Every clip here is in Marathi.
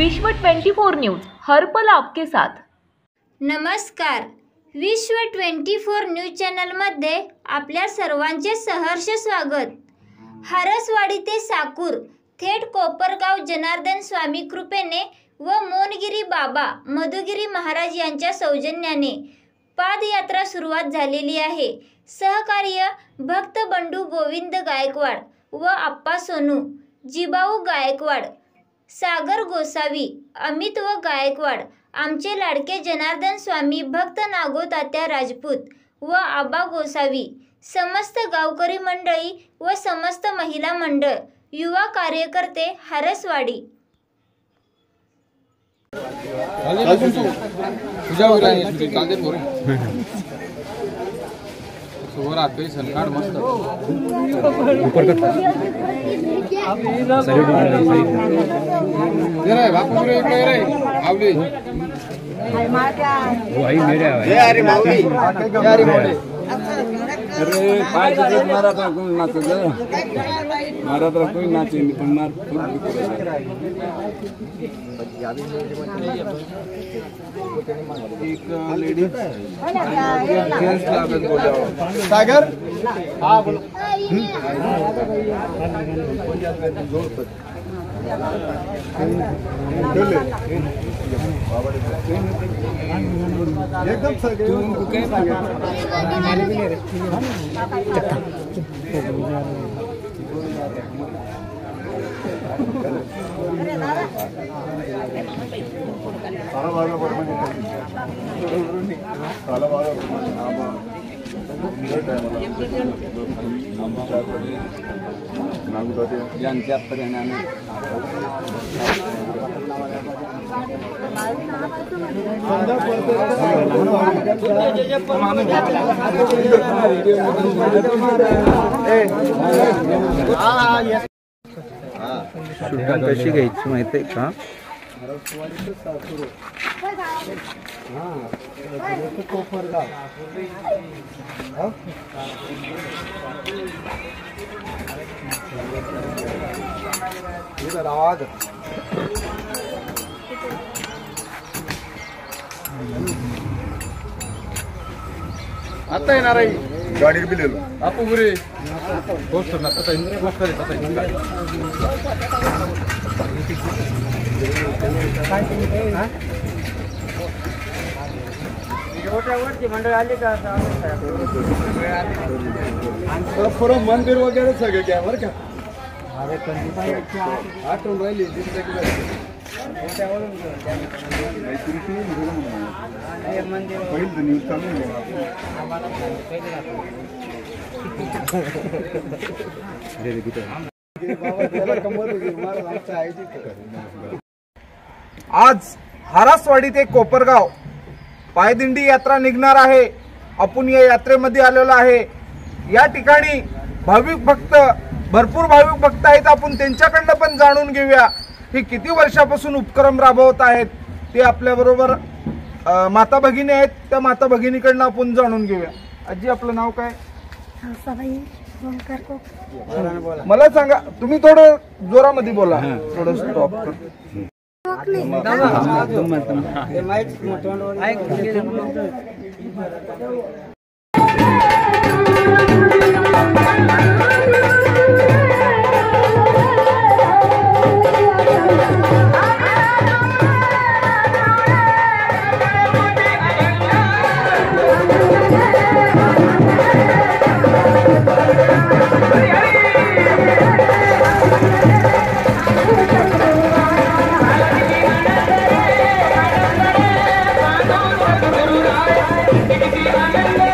विश्व 24 न्यूज हर पल आपके साथ। नमस्कार, विश्व 24 न्यूज चॅनलमध्ये आपल्या सर्वांचे सहर्ष स्वागत। हरसवाडी ते साकूर थेट कोपरगाव जनार्दन स्वामी कृपेने व मोनगिरी बाबा मधुगिरी महाराज यांच्या सौजन्याने पादयात्रा सुरुवात झालेली आहे। सहकार्य भक्त बंडू गोविंद गायकवाड व आप्पा सोनू, जिबाऊ गायकवाड, सागर गोसावी, अमित व गायकवाड, आमचे लाडके जनार्दन स्वामी भक्त नागोतात्या राजपूत व आबा गोसावी, समस्त गावकरी मंडळी व समस्त महिला मंडळ, युवा कार्यकर्ते हरसवाडी। सोवर आते सरकार मस्त ऊपर कर सही रे बापू रे रे आवली वो आई मेरे ये अरे माऊली अरे माऊली अरे पाय जगत मारा था कोई नाच गया मारा था कोई नाचे नहीं पण मार एक लेडी जेंट्स लागत बोला सागर हां बोलो एकदम सगळे तुमको काय मैंने भी नहीं रखी सारा भागा बरोबर साला भागा यांच्या परिणामी शूटिंग कशी घ्यायची माहिती आहे का? आता येणार आहे गाडी बिलेलो आपू गुरे पोस्टर ना तसा इंद्र पोस्टर आहे तसा इंद्र वरती मंडळ आले का पुरं मंदिर वगैरे सगळे घ्या बरं का आठवण राहिली न्यूज आज हरसवाडी ते कोपरगाव पायदिंडी यात्रा निघणार आहे। आपण या यात्रेमध्ये आलेलो आहे। या ठिकाणी भाविक भक्त भरपूर भाविक भक्त आहेत। आपण त्यांच्याकडनं पण जाणून घेऊया हे किती वर्षापासून उपक्रम राबवत आहेत। ते आपल्या बरोबर माता भगिनी आहेत। त्या माता भगिनीकडनं आपण जाणून घेऊया। आजी आपलं नाव काय? मला सांगा, तुम्ही थोडं जोरामध्ये बोला, थोडं स्टॉप कर। आनंद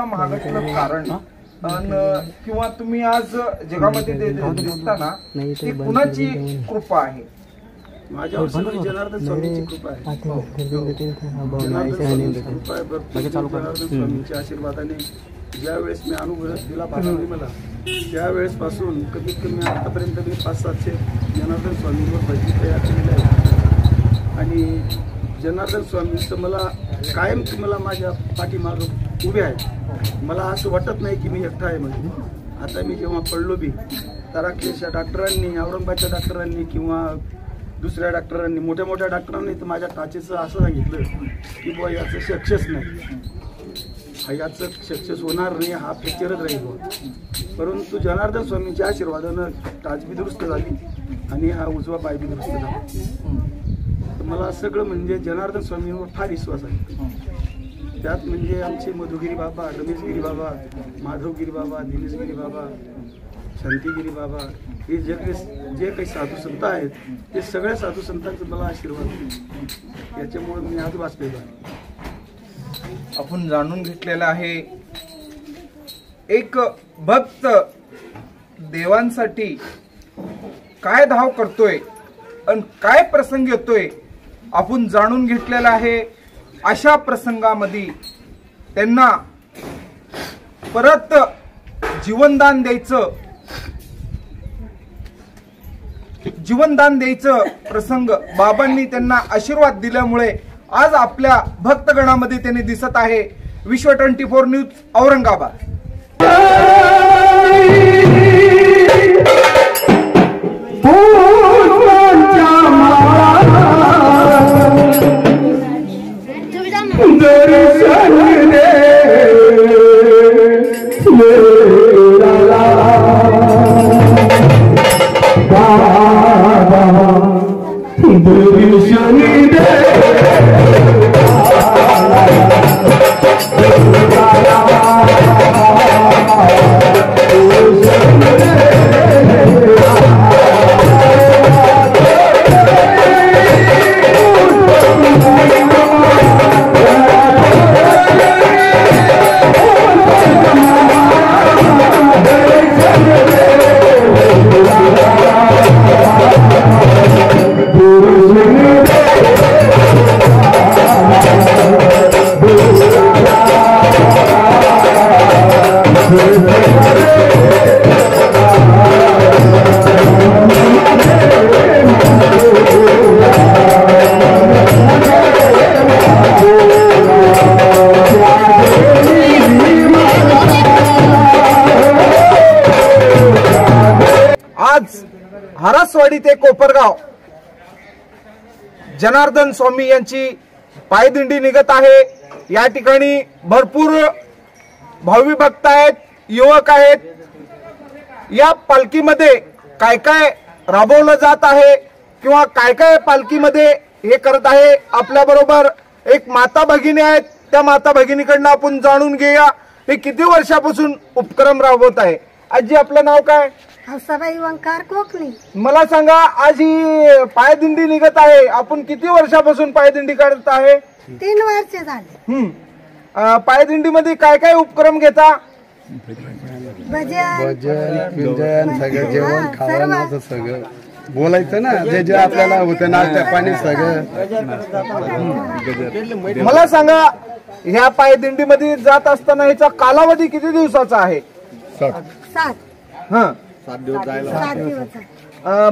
महागातलं कारण किंवा तुम्ही आज जगामध्ये दिसताना ती कुणाची कृपा आहे? माझ्यावर सगळी जनार्दन स्वामींची कृपा आहे. जनार्दन स्वामींच्या आशीर्वादाने ज्या वेळेस मी अनुभव दिला पाहिजे मला, त्यावेळेस पासून कमीत कमी आतापर्यंत मी 500-700 जनार्दन स्वामींवर भजनी तयार केलेलं आहे. आणि जनार्दन स्वामींचं मला कायम तुम्हाला माझ्या पाठीमागं उभे आहे. मला असं वाटत नाही की मी एकटा आहे म्हणून. आता मी जेव्हा पडलो बी तराखेच्या डॉक्टरांनी, औरंगाबादच्या डॉक्टरांनी किंवा दुसऱ्या डॉक्टरांनी, मोठ्या मोठ्या डॉक्टरांनी तर माझ्या टाचेचं असं सांगितलं की बुवा याचं सक्सेस नाही, याचं सक्सेस होणार नाही, हा फ्रॅक्चरच राहील बुवा. परंतु जनार्दन स्वामींच्या आशीर्वादानं टाच बी दुरुस्त झाली आणि हा उजवा पाय बी दुरुस्त झाला. मला सगळं म्हणजे जनार्दन स्वामींवर फार विश्वास आहे. त्यात म्हणजे आमचे मधुगिरी बाबा, रमेशगिरी बाबा, माधवगिरी बाबा, दिनेशगिरी बाबा, शांतिगिरी बाबा, हे जे काही साधू संत आहेत ते सगळ्या साधू संतांचा मला आशीर्वाद आहे. याच्यामुळे मी आज वाचलेलो आहे. आपण जाणून घेतलेलं आहे एक भक्त देवांसाठी काय धाव करतोय आणि काय प्रसंग येतोय आपण जाणून घेतलेलं आहे. अशा प्रसंगामध्ये त्यांना परत जीवनदान द्यायचं प्रसंग बाबांनी त्यांना आशीर्वाद दिल्यामुळे आज आपल्या भक्तगणामध्ये त्यांनी दिसत आहे. विश्व 24 न्यूज औरंगाबाद. आज हरसवाडी ते कोपरगाव जनार्दन स्वामी यांची पायदिंडी निघत आहे. या ठिकाणी भरपूर भावी भक्त आहेत, युवक आहेत. या पालखीमध्ये काय काय राबवलं जात आहे किंवा काय काय पालखीमध्ये हे करत आहे, आपल्या बरोबर एक माता भगिनी आहेत. त्या माता भगिनीकडनं आपण जाणून घेऊया हे किती वर्षापासून उपक्रम राबवत आहे. आजी, आपलं नाव काय? हौसाबाई वंकार कोकणी. मला सांगा, आज ही पायदिंडी निघत आहे, आपण किती वर्षापासून पायदिंडी काढत आहे? 3 वर्ष झाले. पायदिंडीमध्ये काय काय उपक्रम घेता? भजन सगळं जेवण खावं सगळं बोलायचं ना, जे जे आपल्याला होतं नाश्ता पाणी सगळं. मला सांगा, ह्या पायदिंडीमध्ये जात असताना ह्याचा कालावधी किती दिवसाचा आहे? 7 दिवस.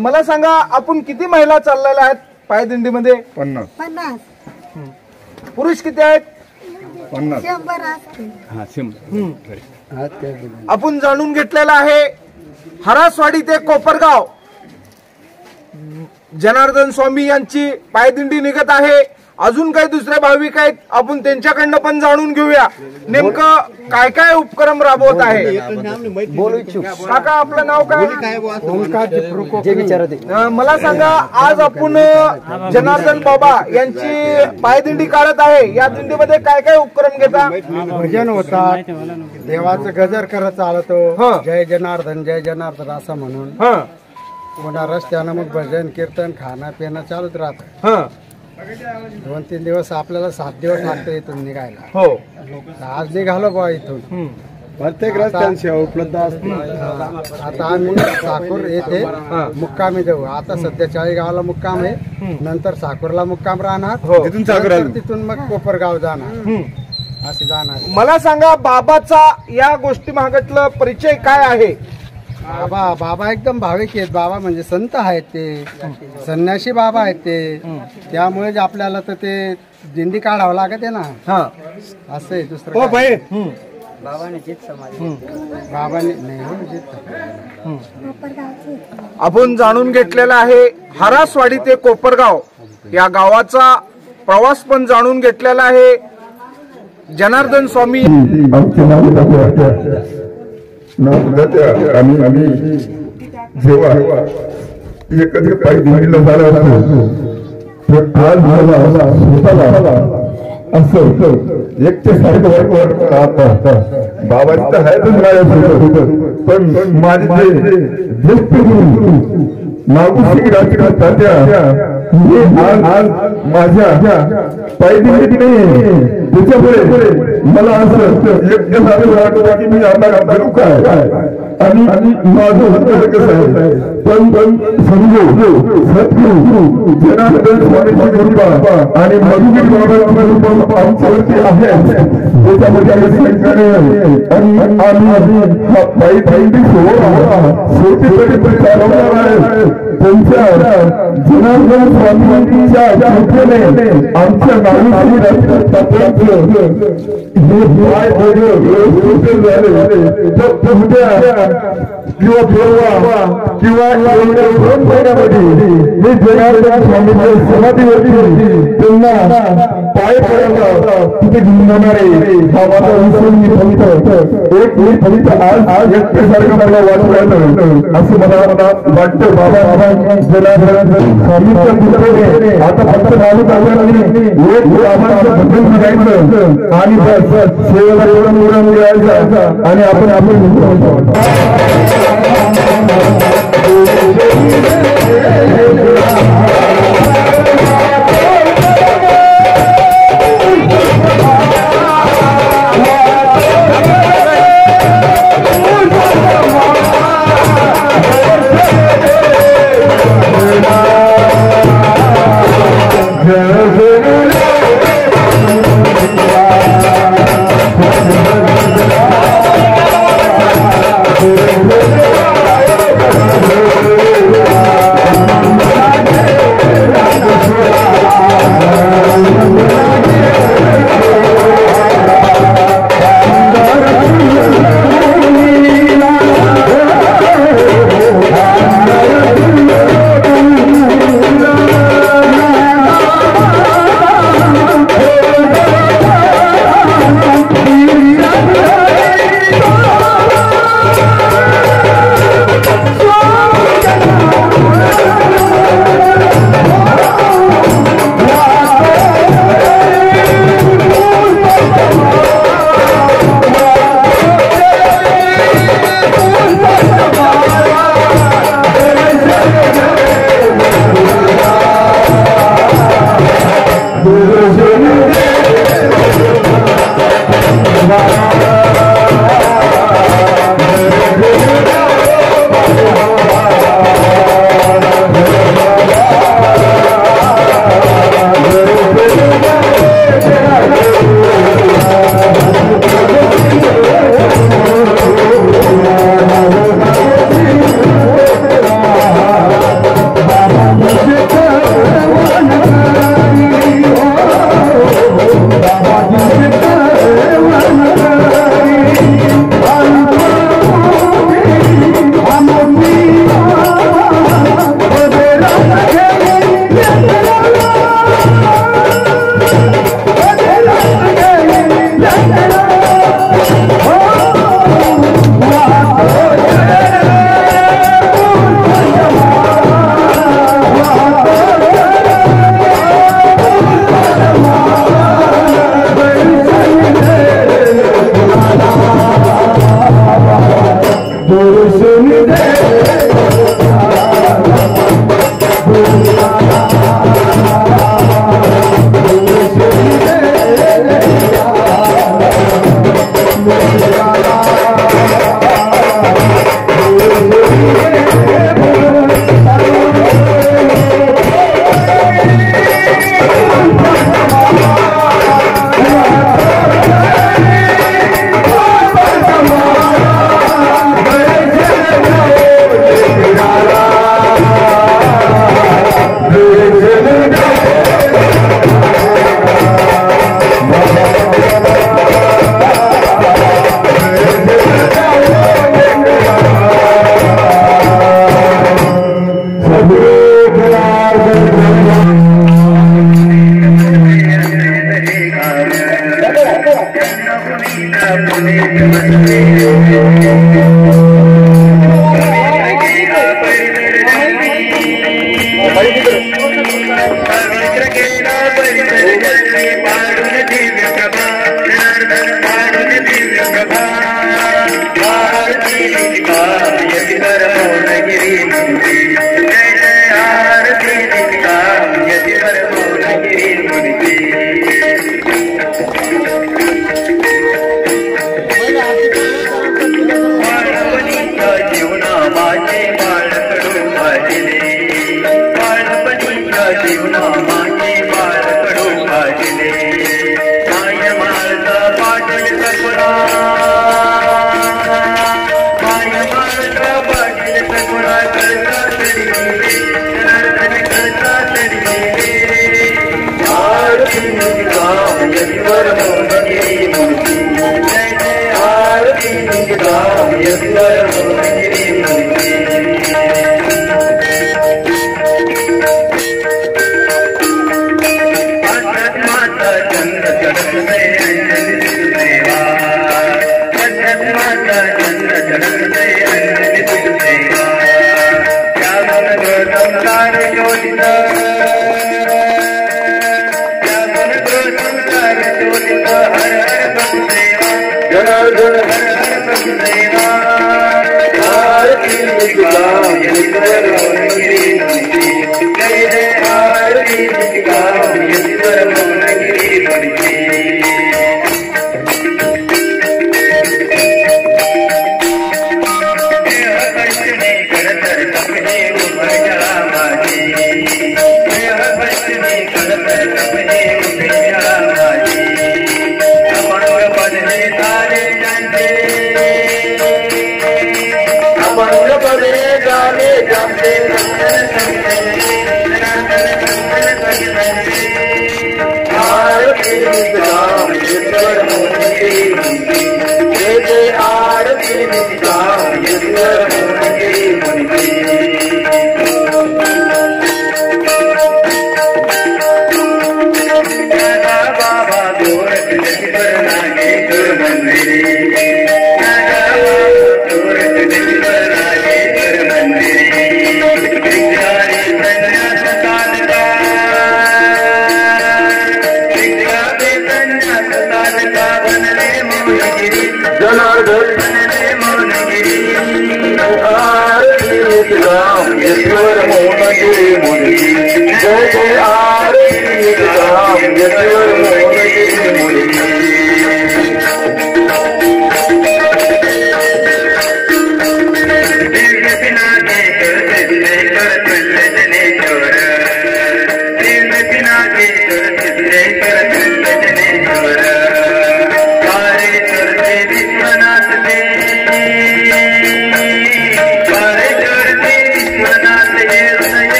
मला सांगा, आपण किती महिला चाललेल्या आहेत पायदिंडीमध्ये? 50. पुरुष किती आहेत? 100 असतील. आपण जाणून घेतलेलं आहे हरसवाडी ते कोपरगाव जनार्दन स्वामी यांची पायदिंडी निघत आहे. अजून काही दुसरे भाविक आहेत, आपण त्यांच्याकडनं पण जाणून घेऊया नेमकं काय काय उपक्रम राबवत आहे. काका, आपलं नाव काय? मला सांगा, आज आपण जनार्दन बाबा यांची पायदिंडी काढत आहे. या दिंडीमध्ये काय काय उपक्रम घेता? भजन होतात, देवाचं गजर करत चालतो, जय जनार्दन असं म्हणून. पुन्हा रस्त्यानं मग भजन कीर्तन खाणं पिणं चालूच राहत. 2-3 दिवस आपल्याला 7 दिवस लागतो इथून निघायला. हो. आज निघालो बा इथून. प्रत्येक रस्त्यात सेवा उपलब्ध असते. आता आम्ही साकूर येथे मुक्कामी जाऊ. आता सध्या चाळीगावला मुक्काम आहे, नंतर साकूरला मुक्काम राहणार, तिथून मग कोपरगाव जाणार, असे जाणार. मला सांगा बाबाचा या गोष्टी मागतलं परिचय काय आहे? बाबा एकदम भाविक आहेत. बाबा म्हणजे संत आहेत, ते संन्यासी बाबा आहेत ते. त्यामुळे आपल्याला तर ते दिंडी काढावं लागत आहे ना. असं आहे. दुसरं बाबाने आपण जाणून घेतलेला आहे हरासवाडी ते कोपरगाव या गावाचा प्रवास पण जाणून घेतलेला आहे. जनार्दन स्वामी आम्ही जेव्हा एकत्र पायी दिंडीला झाला असतो तर आज मला स्वतःला असं एकटे सारखं वाटत. बाबाची तर आहेतच माझ्यासोबत, पण माझे जे ज्येष्ठ गुरु नागुसिंग राजकारण तात्या हे आज माझ्या पायी दिंडीत नाही. त्याच्यामुळे मला असं एकटे सारखं वाटतं की मी आता करू काय आणि माझं होतं कसं आहे. पण समजू सद्गुरू जनार्दन स्वामीची कृपा आणि मधुगिरी बाबांची कृपा आमच्यावरती आहे. त्याच्यामध्ये आणि आम्ही हा पायी दिंडी शेवटीपर्यंत चालवणार आहे. त्यांच्या जनार्दन स्वामींच्या कृपेने आमच्या हे पाय व्यवस्थित झाले. किंवा किंवा 2 महिन्यामध्ये मी जनार्दन स्वामींच्या समाधीवरती त्यांना पाय पडायला तिथे घेऊन जाणारे हा माझा विषय. मी फक्त आज एकट्यासारखं मला वाटलं असं मला वाटतं. बाबा जनार्दन स्वामींच्या कृपेने आता फक्त माणूस करायचं आणि सेवेला एवढं मिळायचं आणि आपण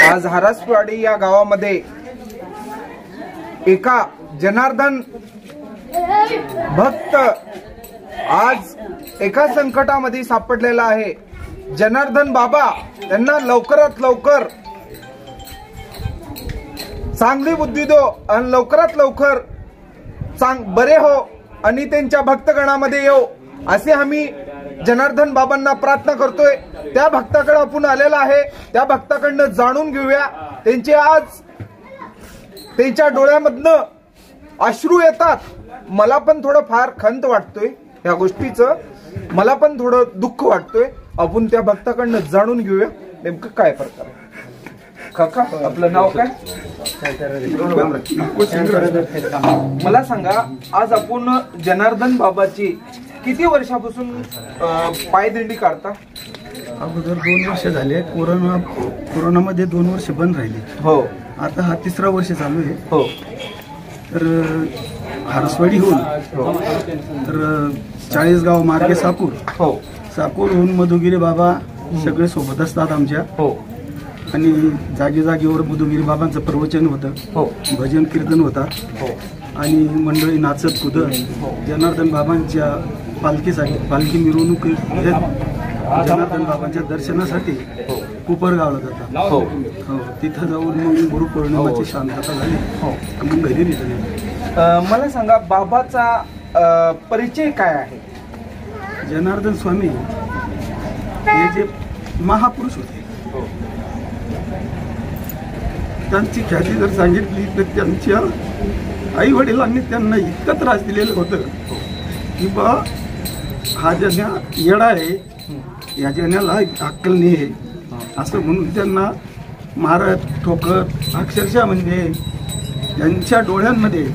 आज हरसवाडी या गावामध्ये एका जनार्दन भक्त आज एका संकटामध्ये सापडलेला आहे। जनार्दन बाबा त्यांना लवकरात लवकर चांगली बुद्धी दो आणि लवकरात लवकर बरे हो आणि त्यांच्या भक्तगणामध्ये येऊ असे आम्ही जनार्दन बाबांना प्रार्थना करतोय। त्या भक्ताकडे आपण आलेला आहे, त्या भक्ताकडनं जाणून घेऊया। त्यांचे आज त्यांच्या डोळ्यामधनं अश्रू येतात। मला पण थोडं फार खंत वाटतोय या गोष्टीचं, मला पण थोडं दुःख वाटतोय। आपण त्या भक्ताकडनं जाणून घेऊया नेमकं काय प्रकार आहे. काका, आपलं नाव काय? मला सांगा, आज आपण जनार्दन बाबाची किती वर्षापासून पायदिंडी काढता? अगोदर 2 वर्ष झाले. कोरोनामध्ये 2 वर्ष बंद राहिले. हो. आता हा 3रा वर्ष चालू आहे. हो. तर हारसवाडी होऊन तर 40 गाव मार्गे साकूर. हो. साकूरहून मधुगिरी बाबा सगळे सोबत असतात आमच्या. हो. आणि जागी जागेवर मधुगिरी बाबांचं प्रवचन होतं. हो. भजन कीर्तन होतात. हो. आणि मंडळी नाचत कुदत जनार्दन बाबांच्या पालखीसाठी, पालखी मिरवणूक जनार्दन बाबांच्या दर्शनासाठी कोपरगावला जातात. हो. हो. तिथं जाऊन मग गुरुपौर्णिमाची शांतता झाली. हो. मग घरी निघाले. मला सांगा, बाबाचा परिचय काय आहे? जनार्दन स्वामी हे जे महापुरुष होते, त्यांची ख्याती जर सांगितली तर त्यांच्या आई वडिलांनी त्यांना इतकं त्रास दिलेलं होतं की बा हा जन्या येडा आहे, या जन्याला अक्कल नाही आहे असं म्हणून त्यांना मारत ठोकत अक्षरशः म्हणजे यांच्या डोळ्यांमध्ये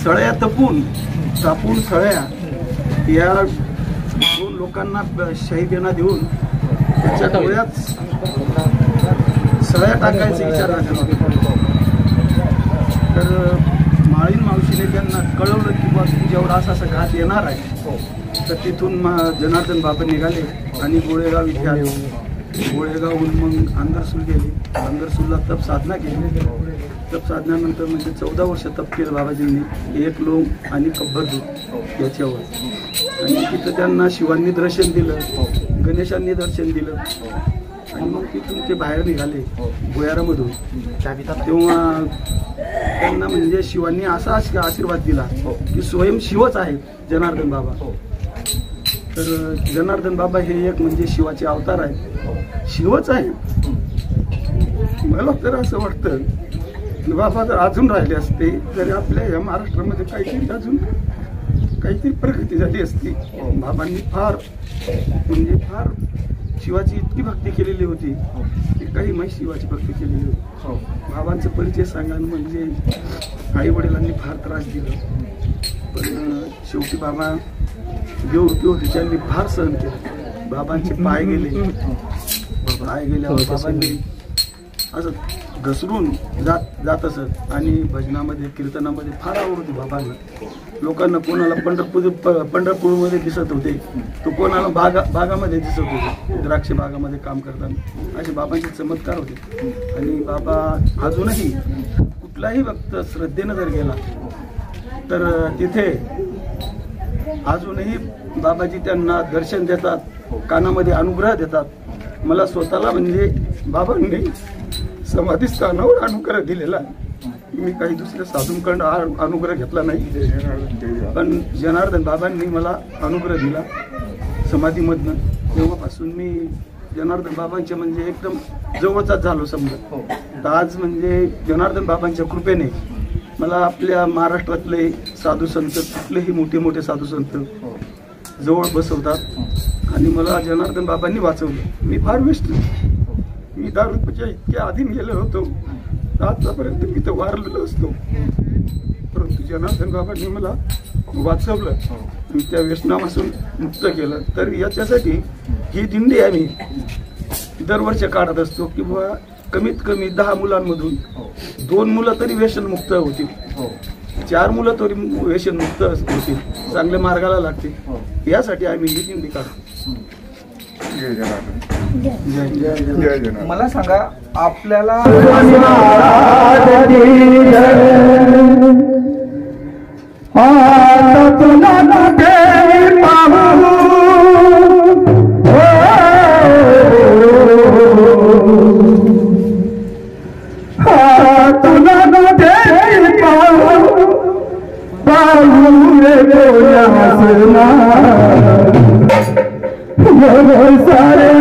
सळ्या तापून सळ्या या 2 लोकांना शहीदेना देऊन त्याच्या डोळ्यात सळ्या टाकायचा विचार झाला. तर माळीन मावशीने त्यांना कळवलं की बा तुझ्यावर असा घात येणार आहे. तर तिथून जनार्दन बाबा निघाले आणि गोळेगाव इथे आले. गोळेगावहून मग अंदरसूल गेले. अंदरसूलला तप साधना केली. तप साधनानंतर म्हणजे 14 वर्ष तप केलं बाबाजींनी, 1 लोंग आणि कब्बर दूध याच्यावर. आणि तिथं त्यांना शिवांनी दर्शन दिलं, गणेशांनी दर्शन दिलं. आणि मग तिथून ते बाहेर निघाले भुयारामधून. तेव्हा त्यांना म्हणजे शिवांनी असा आशीर्वाद दिला की स्वयं शिवच आहे जनार्दन बाबा. तर जनार्दन बाबा हे एक म्हणजे शिवाचे अवतार आहे, शिवच आहे. मला तर असं वाटतं की बाबा जर अजून राहिले असते तरी आपल्या या महाराष्ट्रामध्ये काहीतरी प्रगती झाली असती. बाबांनी फार शिवाची इतकी भक्ती केलेली होती की काही माहीत शिवाची भक्ती केलेली होती. बाबांचा परिचय सांगा म्हणजे आई वडिलांनी फार त्रास दिला, पण शेवटी बाबा देवरूपी होते, त्यांनी फार सहन केलं. बाबांचे पाय गेले. बाबांनी असं घसरून जात असत. आणि भजनामध्ये कीर्तनामध्ये फार आवड होती बाबांना. लोकांना कोणाला पंढरपूरमध्ये दिसत होते, तो कोणाला बागामध्ये दिसत होते, द्राक्ष बागामध्ये काम करताना. असे बाबांचे चमत्कार होते. आणि बाबा अजूनही कुठलाही भक्त श्रद्धेनं जर गेला तर तिथे अजूनही बाबाजी त्यांना दर्शन देतात, कानामध्ये अनुग्रह देतात. मला स्वतःला म्हणजे बाबांनी समाधी स्थानावर अनुग्रह दिलेला. मी काही दुसऱ्या साधूंकडून अनुग्रह घेतला नाही, पण जनार्दन बाबांनी मला अनुग्रह दिला समाधीमधनं. तेव्हापासून मी जनार्दन बाबांच्या म्हणजे एकदम जवळचाच झालो समजा. तर आज म्हणजे जनार्दन बाबांच्या कृपेने मला आपल्या महाराष्ट्रातले साधू संत, कुठलेही मोठे साधू संत जवळ बसवतात. आणि मला जनार्दन बाबांनी वाचवलं. मी फार वेस्ट, मी दारूच्या इतक्या अधीन गेलो होतो, आतापर्यंत मी तर वारलेलो असतो. परंतु जनार्दन बाबांनी मला वाचवलं, मी त्या व्यसनापासून मुक्त केलं. तर याच्यासाठी ही दिंडी आम्ही दरवर्षी काढत असतो की बाबा कमीत कमी 10 मुलांमधून 2 मुलं तरी व्यसनमुक्त होतील, 4 मुलं तरी व्यसनमुक्त होतील, चांगल्या मार्गाला लागतील. यासाठी आम्ही ही दिंडी काढतो. मला सांगा, आपल्याला सारे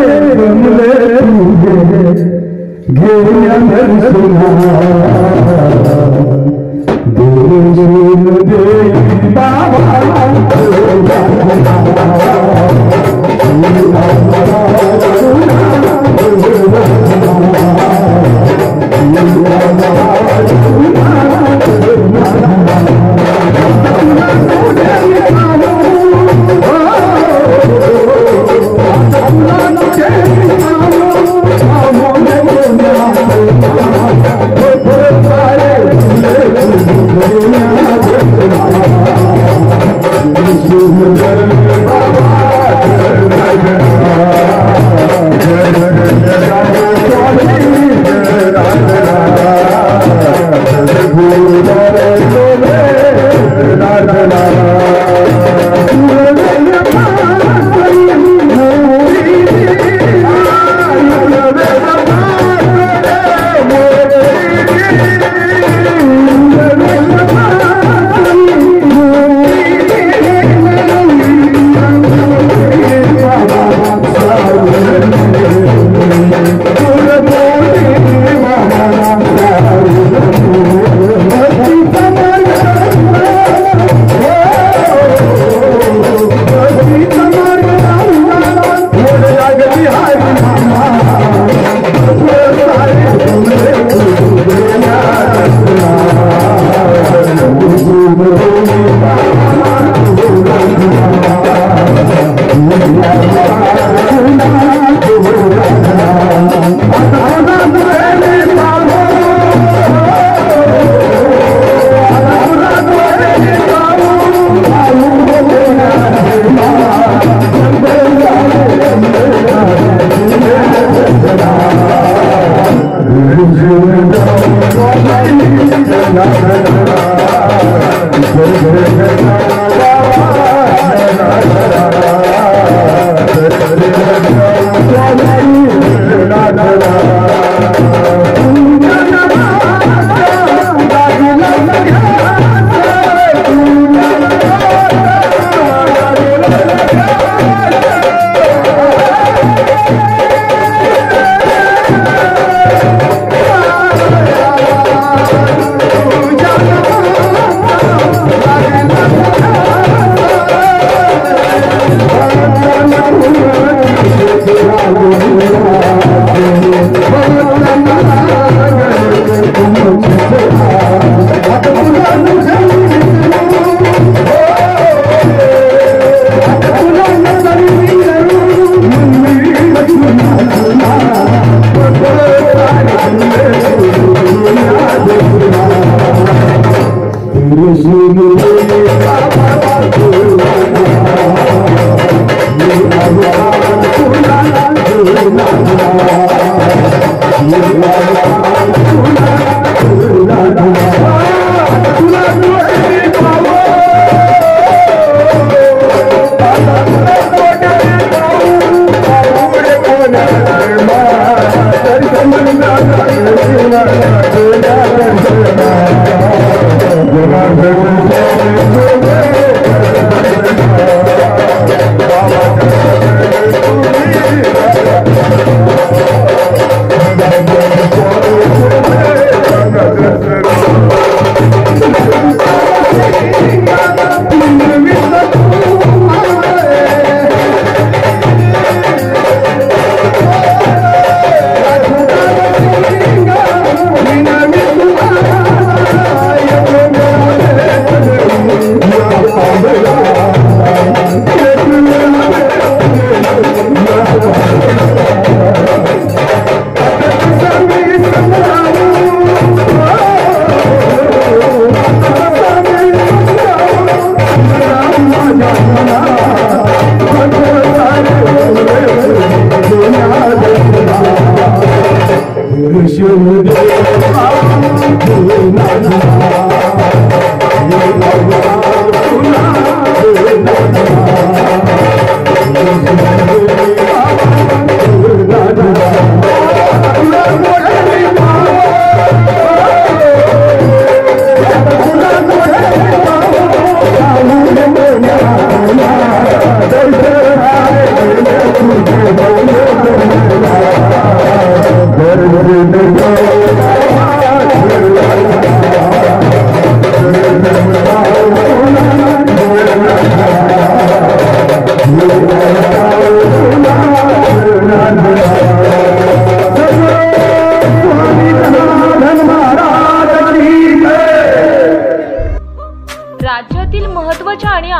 बाबा Thank you.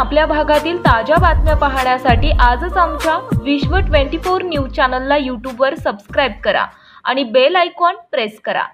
आपल्या भागातील ताज्या बातम्या पाहण्यासाठी आजच आमच्या विश्व 24 न्यूज चॅनलला यूट्यूबवर सबस्क्राईब करा आणि बेल आयकॉन प्रेस करा।